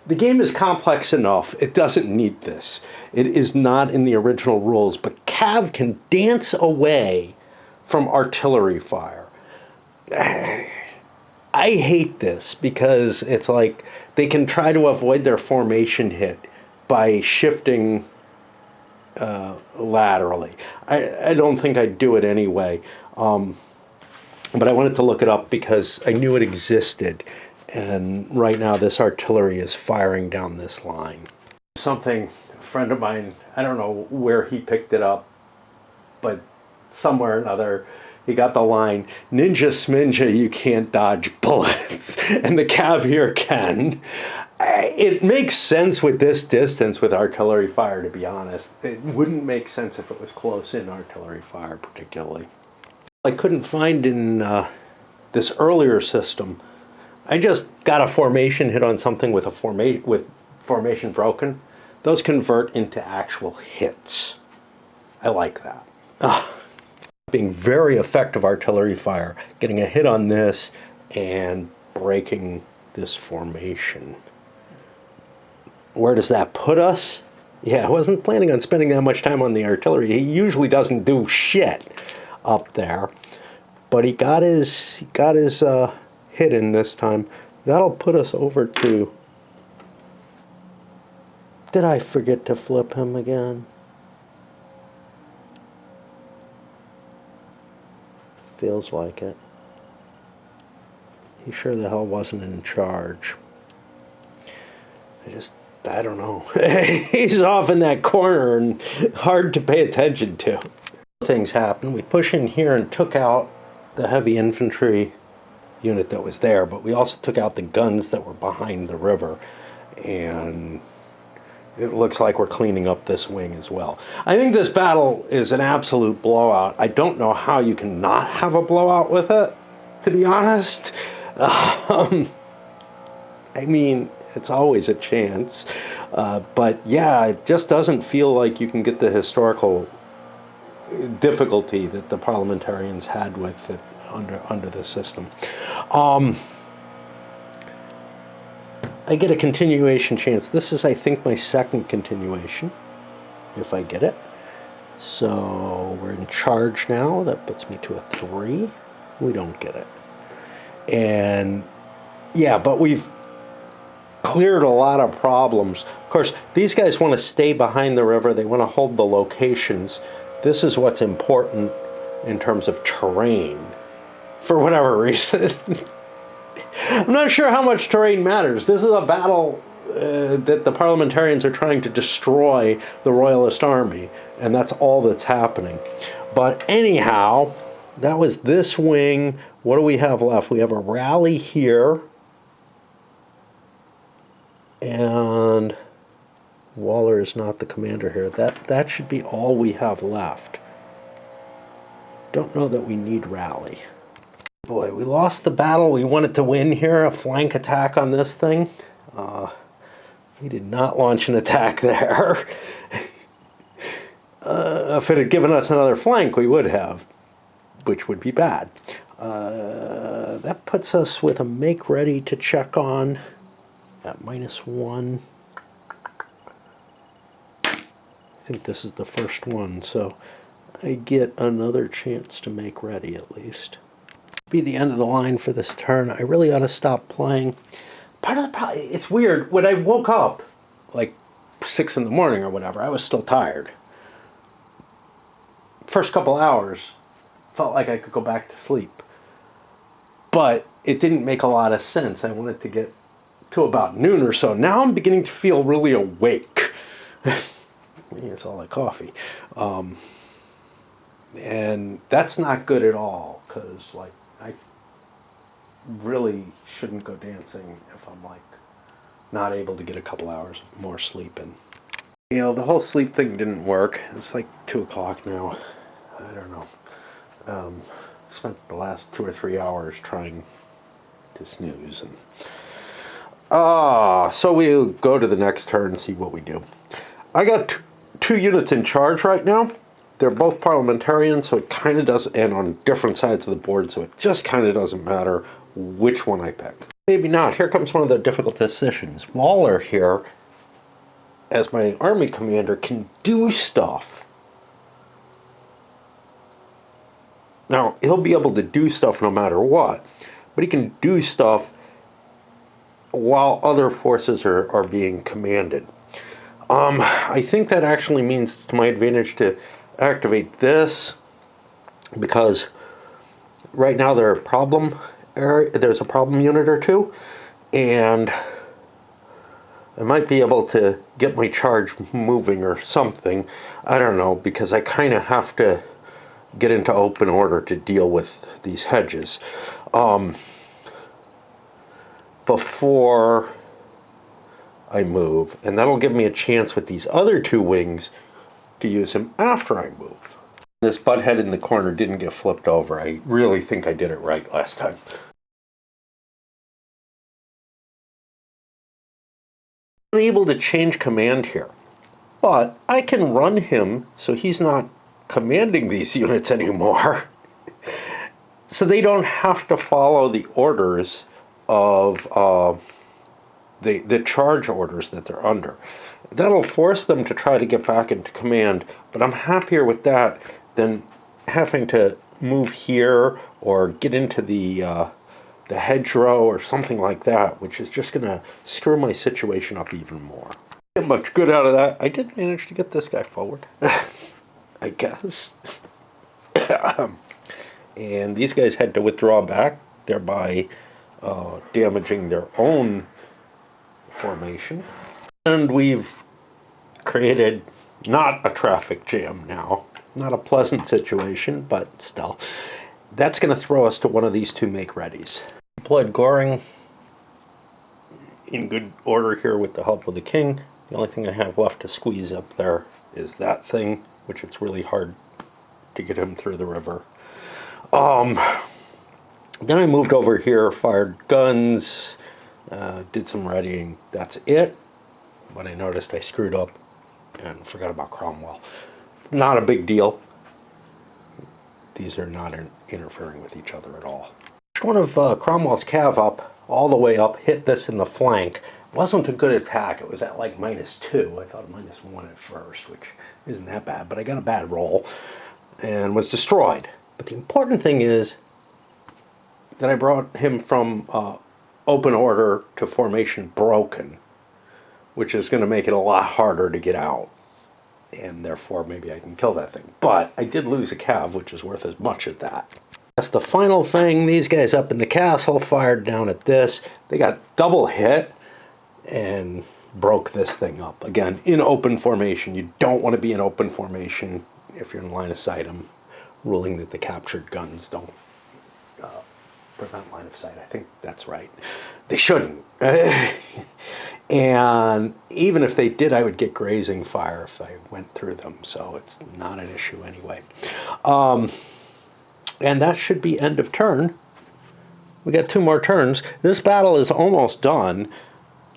The game is complex enough. It doesn't need this. It is not in the original rules, but Cav can dance away from artillery fire. I hate this because it's like they can try to avoid their formation hit by shifting laterally. I don't think I'd do it anyway, but I wanted to look it up because I knew it existed, and right now this artillery is firing down this line. Something A friend of mine, I don't know where he picked it up, but somewhere or another, he got the line, "Ninja Sminja, you can't dodge bullets," and the Cav here can. It makes sense with this distance with artillery fire, to be honest. It wouldn't make sense if it was close in artillery fire, particularly. I couldn't find in this earlier system. I just got a formation hit on something with formation broken. Those convert into actual hits. I like that. Being very effective artillery fire, getting a hit on this and breaking this formation. Where does that put us? Yeah, I wasn't planning on spending that much time on the artillery. He usually doesn't do shit up there, but he got his hit in this time. That'll put us over to. Did I forget to flip him again? Feels like it. He sure the hell wasn't in charge. I don't know. He's off in that corner and hard to pay attention to. Things happen. We push in here and took out the heavy infantry unit that was there, but we also took out the guns that were behind the river, and it looks like we're cleaning up this wing as well. I think this battle is an absolute blowout. I don't know how you can not have a blowout with it, to be honest. I mean, it's always a chance. But yeah, it just doesn't feel like you can get the historical difficulty that the parliamentarians had with it under the system. I get a continuation chance. This is, I think, my second continuation, if I get it. So we're in charge now. That puts me to a 3. We don't get it. And yeah, but we've cleared a lot of problems. Of course, these guys want to stay behind the river. They want to hold the locations. This is what's important in terms of terrain, for whatever reason. I'm not sure how much terrain matters. This is a battle that the parliamentarians are trying to destroy the royalist army, and that's all that's happening. But anyhow, that was this wing. What do we have left? We have a rally here, and Waller is not the commander here. That should be all we have left. Don't know that we need rally. Boy, we lost the battle we wanted to win here, a flank attack on this thing. We did not launch an attack there. If it had given us another flank, we would have, which would be bad. That puts us with a make ready to check on at -1. I think this is the first one, so I get another chance to make ready at least. Be the end of the line for this turn. I really ought to stop playing. Part of the problem, it's weird, when I woke up like 6 in the morning or whatever, I was still tired. First couple hours felt like I could go back to sleep, but it didn't make a lot of sense. I wanted to get to about noon or so. Now I'm beginning to feel really awake. Maybe it's all that coffee. And that's not good at all, because like I really shouldn't go dancing if I'm like not able to get a couple hours more sleep in. You know, the whole sleep thing didn't work. It's like 2 o'clock now. I don't know. Spent the last 2 or 3 hours trying to snooze, and so we'll go to the next turn and see what we do. I got 2 units in charge right now. They're both parliamentarians, so it kind of does, and on different sides of the board, so it just kind of doesn't matter which one I pick. Maybe not. Here comes one of the difficult decisions. Waller here, as my army commander, can do stuff. Now, he'll be able to do stuff no matter what, but he can do stuff while other forces are being commanded. I think that actually means it's to my advantage to activate this, because right now there's a problem unit or two, and I might be able to get my charge moving or something. I don't know, because I kind of have to get into open order to deal with these hedges before I move, and that'll give me a chance with these other two wings to use him after I move. This butthead in the corner didn't get flipped over. I really think I did it right last time. I'm able to change command here, but I can run him so he's not commanding these units anymore. So they don't have to follow the orders of the charge orders that they're under. That'll force them to try to get back into command, but I'm happier with that than having to move here or get into the hedgerow or something like that, which is just going to screw my situation up even more. Get much good out of that. I did manage to get this guy forward, I guess. And these guys had to withdraw back, thereby damaging their own formation. And we've created not a traffic jam now. Not a pleasant situation, but still. That's going to throw us to one of these two make-readies. Deployed Goring in good order here with the help of the king. The only thing I have left to squeeze up there is that thing, which it's really hard to get him through the river. Then I moved over here, fired guns, did some readying. That's it. But I noticed I screwed up and forgot about Cromwell. Not a big deal. These are not interfering with each other at all. One of Cromwell's cav up, all the way up, hit this in the flank. Wasn't a good attack. It was at like -2. I thought -1 at first, which isn't that bad, but I got a bad roll and was destroyed. But the important thing is that I brought him from open order to formation broken, which is going to make it a lot harder to get out. And therefore, maybe I can kill that thing. But I did lose a cav, which is worth as much as that. That's the final thing. These guys up in the castle fired down at this. They got double hit and broke this thing up. Again, in open formation. You don't want to be in open formation if you're in line of sight. I'm ruling that the captured guns don't prevent line of sight. I think that's right. They shouldn't. And even if they did, I would get grazing fire if I went through them, so it's not an issue anyway. And that should be end of turn. We got 2 more turns. This battle is almost done.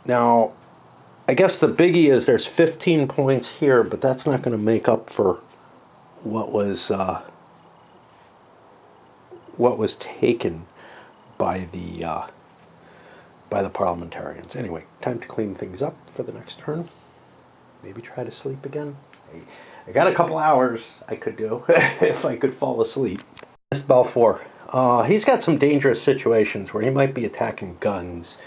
Now, I guess the biggie is there's 15 points here, but that's not going to make up for what was taken by the parliamentarians. Anyway, time to clean things up for the next turn. Maybe try to sleep again. I got a couple hours I could do if I could fall asleep. Balfour. He's got some dangerous situations where he might be attacking guns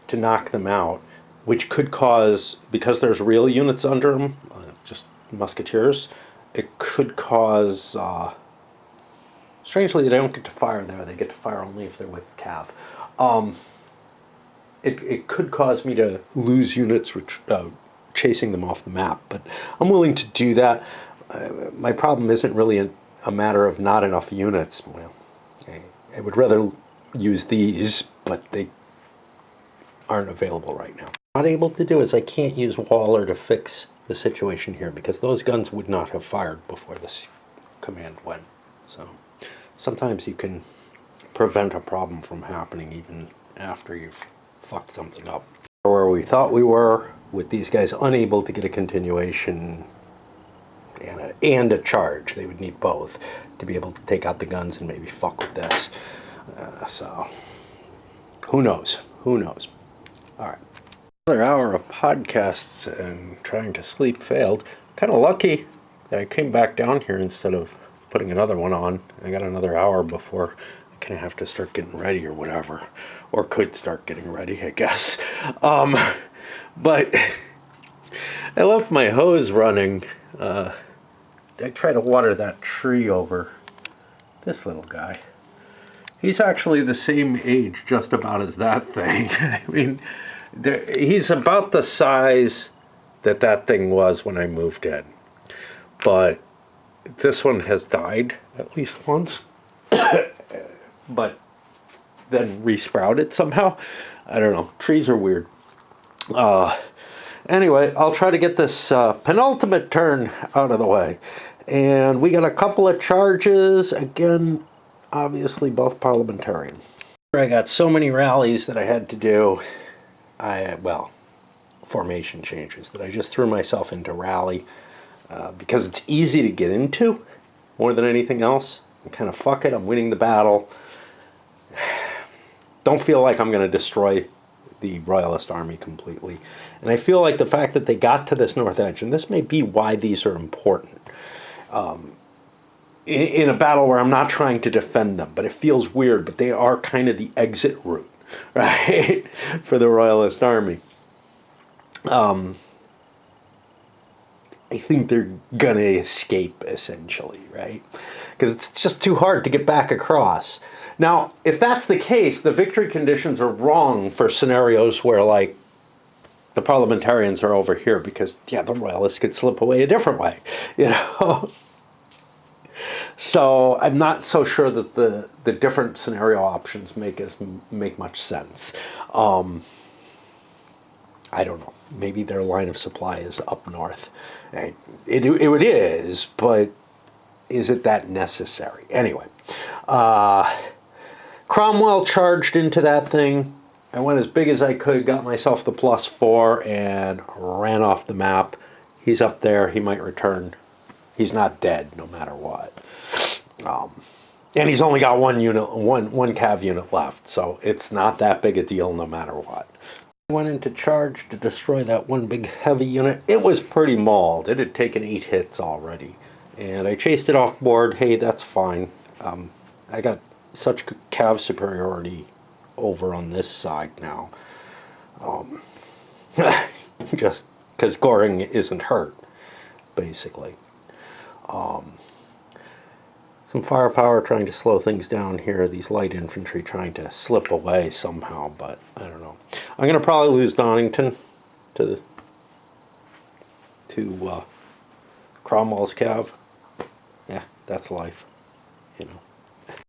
to knock them out, which could cause, because there's real units under him, just musketeers, it could cause, strangely they don't get to fire there, they get to fire only if they're with cav. It could cause me to lose units chasing them off the map, but I'm willing to do that. My problem isn't really a matter of not enough units. Well, I would rather use these, but they aren't available right now. What I'm not able to do is I can't use Waller to fix the situation here because those guns would not have fired before this command went. So sometimes you can prevent a problem from happening even after you've fucked something up. Where we thought we were, with these guys unable to get a continuation and a charge. They would need both to be able to take out the guns and maybe fuck with this. So, who knows? Who knows? All right. Another hour of podcasts and trying to sleep failed. Kind of lucky that I came back down here instead of putting another one on. I got another hour before I kind of have to start getting ready or whatever. Or could start getting ready, I guess. But I left my hose running. I try to water that tree over this little guy. He's actually the same age just about as that thing. I mean, He's about the size that thing was when I moved in. But this one has died at least once. But then resprouted somehow. I don't know. Trees are weird. Anyway, I'll try to get this penultimate turn out of the way. And we got a couple of charges. Again, obviously both parliamentarian. I got so many rallies that I had to do. Formation changes that I just threw myself into rally because it's easy to get into more than anything else. I'm kind of fuck it. I'm winning the battle. Don't feel like I'm going to destroy the Royalist army completely. And I feel like the fact that they got to this north edge, and this may be why these are important, in a battle where I'm not trying to defend them, but it feels weird, but they are kind of the exit route, right, for the Royalist army. I think they're gonna escape, essentially, right? Because it's just too hard to get back across. Now, if that's the case, the victory conditions are wrong for scenarios where, like, the parliamentarians are over here because, yeah, the Royalists could slip away a different way, you know? So I'm not so sure that the different scenario options make much sense. I don't know. Maybe their line of supply is up north. It is, but is it that necessary? Anyway, Cromwell charged into that thing. I went as big as I could, got myself the +4, and ran off the map. He's up there. He might return. He's not dead, no matter what. And he's only got one cav unit left, so it's not that big a deal, no matter what. I went into charge to destroy that one big heavy unit. It was pretty mauled. It had taken 8 hits already, and I chased it off board. Hey, that's fine. I got such cav superiority over on this side now. Just because Goring isn't hurt, basically. Some firepower trying to slow things down here. These light infantry trying to slip away somehow, but I don't know. I'm going to probably lose Donington to Cromwell's cav. Yeah, that's life, you know.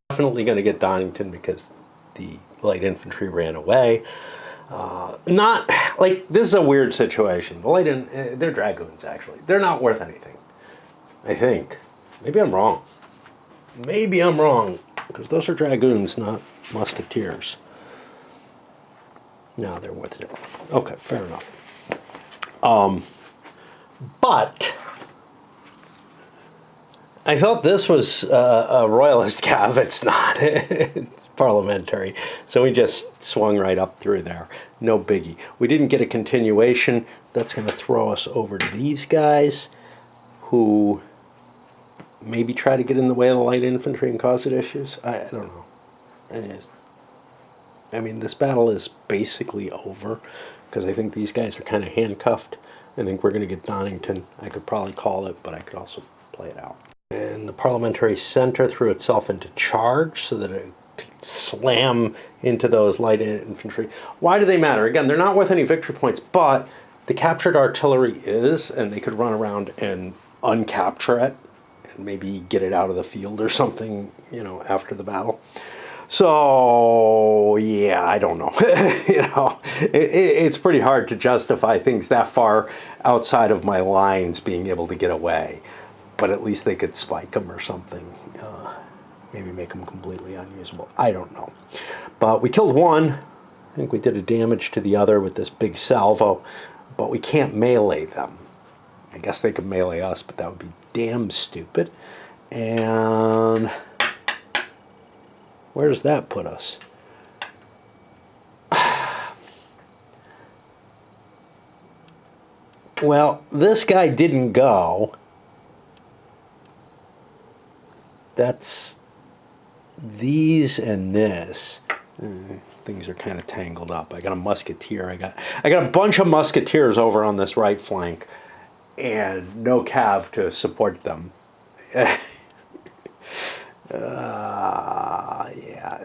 Definitely going to get Donington because the light infantry ran away. Not like, this is a weird situation. The they're dragoons, actually. They're not worth anything, I think. Maybe I'm wrong. Because those are dragoons, not musketeers. No, they're worth it. Okay, fair enough. But I thought this was a royalist cav. It's not. It's parliamentary. So we just swung right up through there. No biggie. We didn't get a continuation. That's going to throw us over to these guys who maybe try to get in the way of the light infantry and cause it issues. I don't know. I mean, this battle is basically over because I think these guys are kind of handcuffed. I think we're going to get Donington. I could probably call it, but I could also play it out. And the parliamentary center threw itself into charge so that it could slam into those light infantry. Why do they matter? Again, they're not worth any victory points, but the captured artillery is, and they could run around and uncapture it and maybe get it out of the field or something, you know, after the battle. So, yeah, I don't know. You know, it's pretty hard to justify things that far outside of my lines being able to get away. But at least they could spike them or something. Maybe make them completely unusable. I don't know. But we killed one. I think we did a damage to the other with this big salvo. But we can't melee them. I guess they could melee us, but that would be damn stupid. And where does that put us? Well, this guy didn't go. That's these and this. Things are kind of tangled up. I got a musketeer. I got a bunch of musketeers over on this right flank, and no cav to support them. Yeah,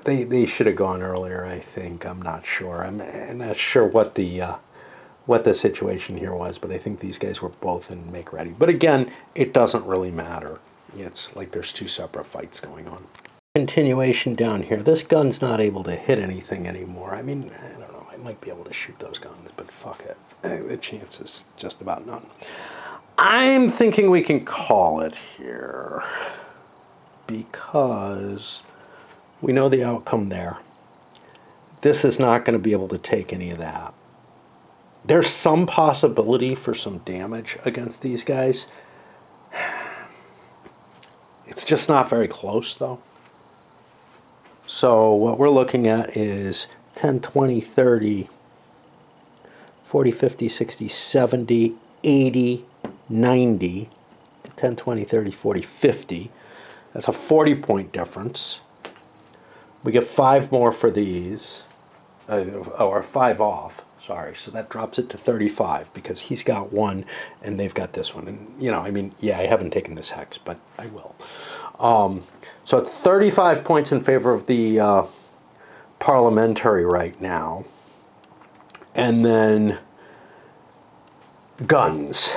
they should have gone earlier, I think. I'm not sure. I'm not sure what the situation here was, but I think these guys were both in make ready. But again, it doesn't really matter. It's like there's two separate fights going on. Continuation down here. This gun's not able to hit anything anymore. I mean, I don't know. I might be able to shoot those guns, but fuck it. The chance is just about none. I'm thinking we can call it here because we know the outcome there. This is not going to be able to take any of that. There's some possibility for some damage against these guys. It's just not very close, though. So what we're looking at is 10, 20, 30, 40, 50, 60, 70, 80, 90, 10, 20, 30, 40, 50. That's a 40-point difference. We get 5 more for these, or 5 off, sorry. So that drops it to 35 because he's got 1 and they've got this one. And, you know, I mean, yeah, I haven't taken this hex, but I will. So it's 35 points in favor of the parliamentary right now. And then guns.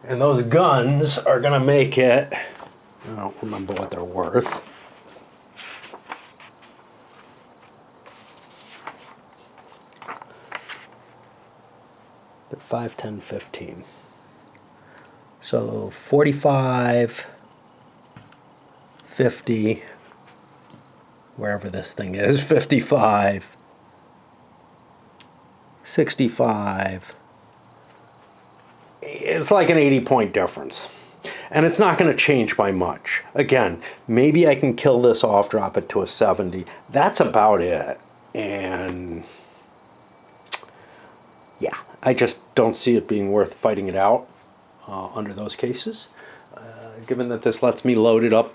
And those guns are going to make it, I don't remember what they're worth. They're 5, 10, 15. So 45, 50, wherever this thing is, 55, 65. It's like an 80-point difference. And it's not going to change by much. Again, maybe I can kill this off, drop it to a 70. That's about it. And yeah, I just don't see it being worth fighting it out under those cases. Given that this lets me load it up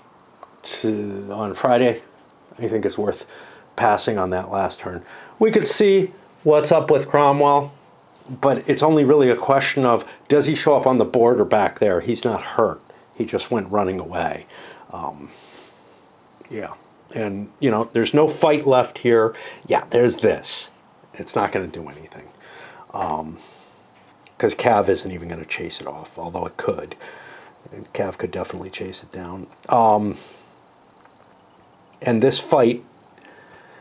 on Friday, I think it's worth passing on that last turn. We could see what's up with Cromwell, but it's only really a question of, does he show up on the board or back there? He's not hurt. He just went running away. Yeah, and, you know, there's no fight left here. Yeah, there's this. It's not going to do anything. Because Cav isn't even going to chase it off, although it could. And Cav could definitely chase it down. And this fight,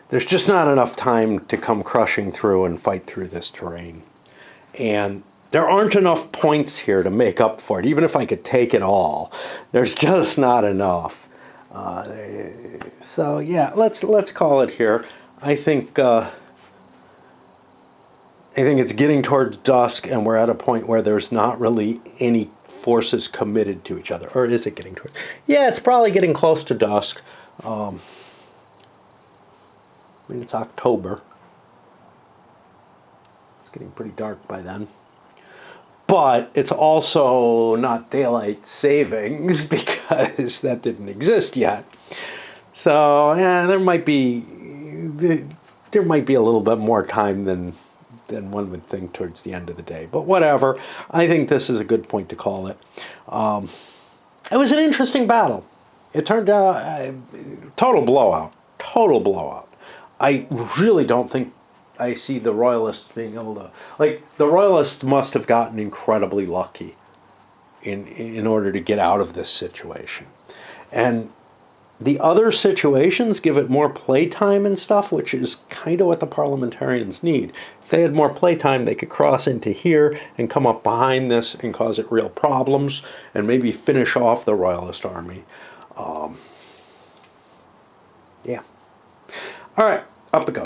there's just not enough time to come crushing through and fight through this terrain. And there aren't enough points here to make up for it. Even if I could take it all, there's just not enough. So yeah, let's call it here. I think it's getting towards dusk, and we're at a point where there's not really any forces committed to each other. Or is it getting towards? Yeah, it's probably getting close to dusk. I mean, it's October. It's getting pretty dark by then. But it's also not daylight savings because that didn't exist yet. So yeah, there might be a little bit more time than one would think towards the end of the day. But whatever. I think this is a good point to call it. It was an interesting battle. It turned out total blowout. Total blowout. I really don't think I see the Royalists being able to... Like, the Royalists must have gotten incredibly lucky in order to get out of this situation. And the other situations give it more playtime and stuff, which is kind of what the parliamentarians need. If they had more playtime, they could cross into here and come up behind this and cause it real problems and maybe finish off the Royalist army. Yeah. All right, up it goes.